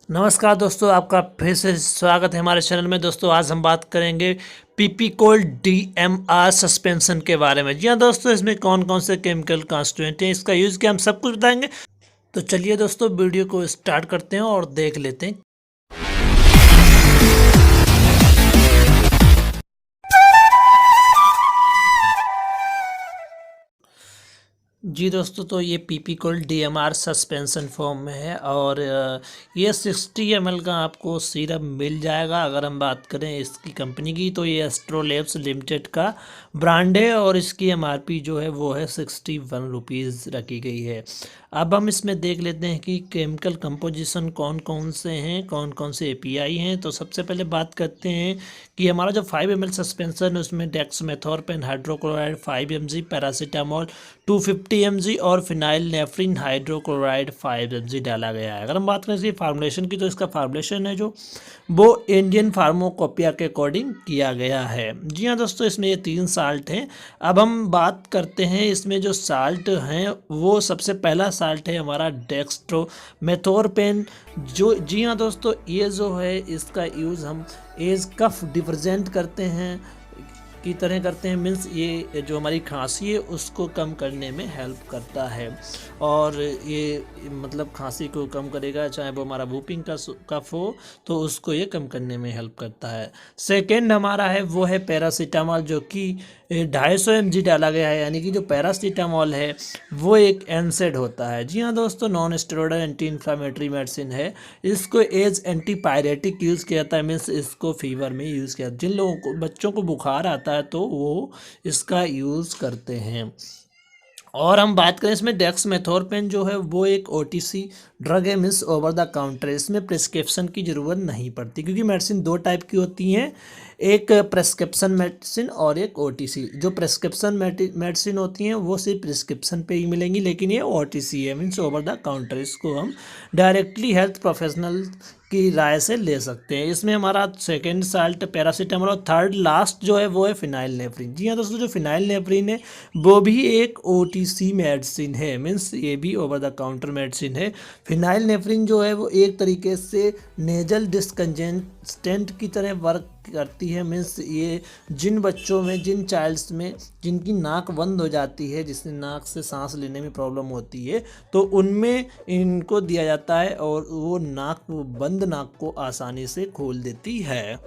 नमस्कार दोस्तों, आपका फिर से स्वागत है हमारे चैनल में। दोस्तों आज हम बात करेंगे पीपीकोल डीएमआर सस्पेंशन के बारे में। जी हाँ दोस्तों, इसमें कौन कौन से केमिकल कॉन्स्टिट्यूएंट हैं, इसका यूज़ क्या, हम सब कुछ बताएंगे। तो चलिए दोस्तों वीडियो को स्टार्ट करते हैं और देख लेते हैं। जी दोस्तों, तो ये पीपीकोल डीएमआर सस्पेंशन फॉर्म में है और ये 60 ml का आपको सिरप मिल जाएगा। अगर हम बात करें इसकी कंपनी की, तो ये एस्ट्रोलैब्स लिमिटेड का ब्रांड है और इसकी एमआरपी जो है वो है 61 रुपीज़ रखी गई है। अब हम इसमें देख लेते हैं कि केमिकल कंपोजिशन कौन कौन से हैं, कौन कौन से एपीआई हैं। तो सबसे पहले बात करते हैं कि हमारा जो 5 ml सस्पेंशन है उसमें डेक्सामेथोर्पेन हाइड्रोक्लोराइड 5 mg, पैरासीटामोल 250 mg और फिनाइल नेफ्रिन हाइड्रोक्लोराइड 5 mg डाला गया है। अगर हम बात करें इसकी फार्मूलेशन की, तो इसका फार्मूलेशन है जो वो इंडियन फार्माकोपिया के अकॉर्डिंग किया गया है। जी हाँ दोस्तों, इसमें ये 3 साल्ट हैं। अब हम बात करते हैं इसमें जो साल्ट हैं, वो सबसे पहला साल्ट है हमारा डेक्स्ट्रोमेथोर्पेन। जो जी हाँ दोस्तों, ये जो है इसका यूज़ हम एज कफ डिप्रेजेंट करते हैं की तरह करते हैं। मीन्स ये जो हमारी खांसी है उसको कम करने में हेल्प करता है और ये मतलब खांसी को कम करेगा, चाहे वो हमारा वूपिंग का कफ हो तो उसको ये कम करने में हेल्प करता है। सेकेंड हमारा है वो है पैरासीटामोल, जो कि 250 mg डाला गया है। यानी कि जो पैरासीटामोल है वो एक एनसेड होता है। जी हाँ दोस्तों, non steroidal anti inflammatory medicine है। इसको एज एंटीपायरेटिक यूज़ किया जाता है। मीन्स इसको फीवर में यूज़ किया, जिन लोगों को बच्चों को बुखार आता है तो वो इसका यूज़ करते हैं। और हम बात करें इसमें डेक्सामेथोर्पेन जो है वो एक ओटीसी ड्रग है, मीन्स ओवर द काउंटर। इसमें प्रिस्क्रिप्शन की ज़रूरत नहीं पड़ती, क्योंकि मेडिसिन 2 टाइप की होती हैं, एक प्रेस्क्रिप्शन मेडिसिन और एक ओटीसी। जो प्रेस्क्रिप्शन मेडिसिन होती हैं वो सिर्फ प्रिस्क्रिप्शन पे ही मिलेंगी, लेकिन ये ओटीसी है, मीन्स ओवर द काउंटर। इसको हम डायरेक्टली हेल्थ प्रोफेशनल की राय से ले सकते हैं। इसमें हमारा सेकेंड साल्ट पैरासीटामोल और थर्ड लास्ट जो है वो है फिनाइल नेफ्रिन। जी हाँ दोस्तों, जो फिनाइल नेफ्रिन है वो भी एक ओटीसी मेडिसिन है, मीन्स ये भी ओवर द काउंटर मेडिसिन है। फिनाइल नेफ्रिन जो है वो एक तरीके से नेजल डिस्कंजेस्टेंट की तरह वर्क करती है। मीन्स ये जिन बच्चों में, जिन चाइल्ड्स में जिनकी नाक बंद हो जाती है, जिससे नाक से सांस लेने में प्रॉब्लम होती है, तो उनमें इनको दिया जाता है और वो बंद नाक को आसानी से खोल देती है।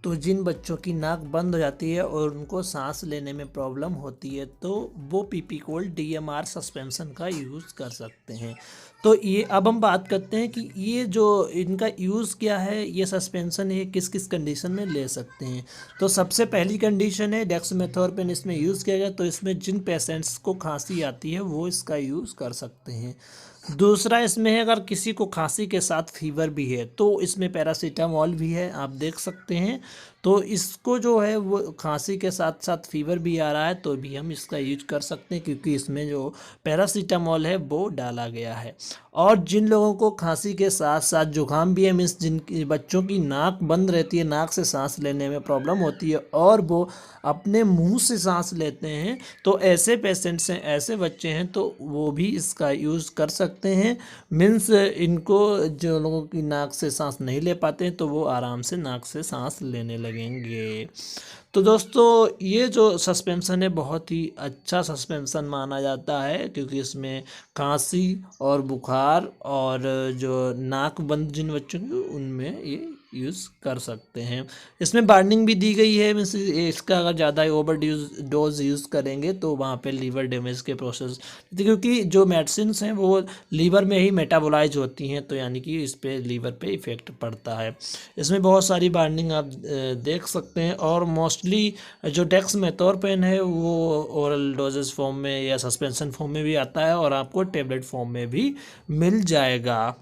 तो जिन बच्चों की नाक बंद हो जाती है और उनको सांस लेने में प्रॉब्लम होती है, तो वो पीपीकोल डीएमआर सस्पेंशन का यूज़ कर सकते हैं। तो ये अब हम बात करते हैं कि ये जो इनका यूज़ क्या है, ये सस्पेंशन है किस किस कंडीशन में ले सकते हैं। तो सबसे पहली कंडीशन है डेक्सामेथोर्पेन इसमें यूज़ किया गया, तो इसमें जिन पेशेंट्स को खांसी आती है वो इसका यूज़ कर सकते हैं। दूसरा इसमें है, अगर किसी को खांसी के साथ फीवर भी है तो इसमें पैरासीटामोल भी है, आप देख सकते हैं। तो इसको जो है वो खांसी के साथ साथ फीवर भी आ रहा है तो भी हम इसका यूज कर सकते हैं, क्योंकि इसमें जो पैरासीटामोल है वो डाला गया है। और जिन लोगों को खांसी के साथ साथ जुकाम भी है, मीन्स जिन बच्चों की नाक बंद रहती है, नाक से सांस लेने में प्रॉब्लम होती है और वो अपने मुंह से सांस लेते हैं, तो ऐसे पेशेंट्स हैं, ऐसे बच्चे हैं, तो वो भी इसका यूज़ कर सकते हैं। मीन्स इनको, जो लोगों की नाक से सांस नहीं ले पाते हैं, तो वो आराम से नाक से सांस लेने लगेंगे। तो दोस्तों ये जो सस्पेंशन है बहुत ही अच्छा सस्पेंशन माना जाता है, क्योंकि इसमें खांसी और बुखार और जो नाक बंद जिन बच्चों की, उनमें ये यूज़ कर सकते हैं। इसमें वार्निंग भी दी गई है, मीन्स इसका अगर ज़्यादा ओवर डोज यूज़ करेंगे तो वहाँ पे लीवर डैमेज के प्रोसेस, क्योंकि जो मेडिसिन्स हैं वो लीवर में ही मेटाबोलाइज होती हैं, तो यानी कि इस पे लीवर पे इफ़ेक्ट पड़ता है। इसमें बहुत सारी वार्निंग आप देख सकते हैं। और मोस्टली जो डेक्सामेथोर्पेन है वो ओरल डोजेस फॉर्म में या सस्पेंशन फॉर्म में भी आता है और आपको टेबलेट फॉर्म में भी मिल जाएगा।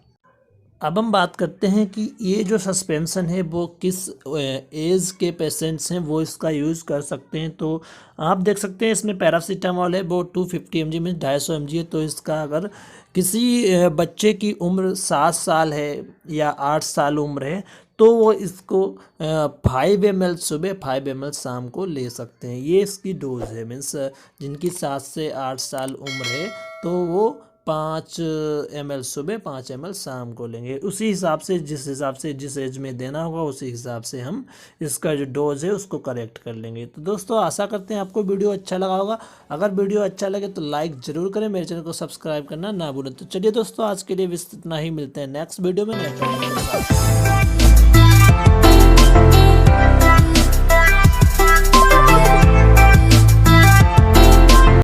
अब हम बात करते हैं कि ये जो सस्पेंशन है वो किस एज के पेशेंट्स हैं वो इसका यूज़ कर सकते हैं। तो आप देख सकते हैं इसमें पैरासीटामोल है वो 250 mg में 250 mg है। तो इसका अगर किसी बच्चे की उम्र 7 साल है या 8 साल उम्र है, तो वो इसको 5 ml सुबह 5 ml शाम को ले सकते हैं। ये इसकी डोज है। मीन्स जिनकी 7 से 8 साल उम्र है तो वो 5 ml सुबह, 5 ml शाम को लेंगे। उसी हिसाब से जिस एज में देना होगा उसी हिसाब से हम इसका जो डोज है उसको करेक्ट कर लेंगे। तो दोस्तों आशा करते हैं आपको वीडियो अच्छा लगा होगा। अगर वीडियो अच्छा लगे तो लाइक ज़रूर करें, मेरे चैनल को सब्सक्राइब करना ना भूलें। तो चलिए दोस्तों आज के लिए बस इतना ही, मिलते हैं नेक्स्ट वीडियो में नए टॉपिक के साथ।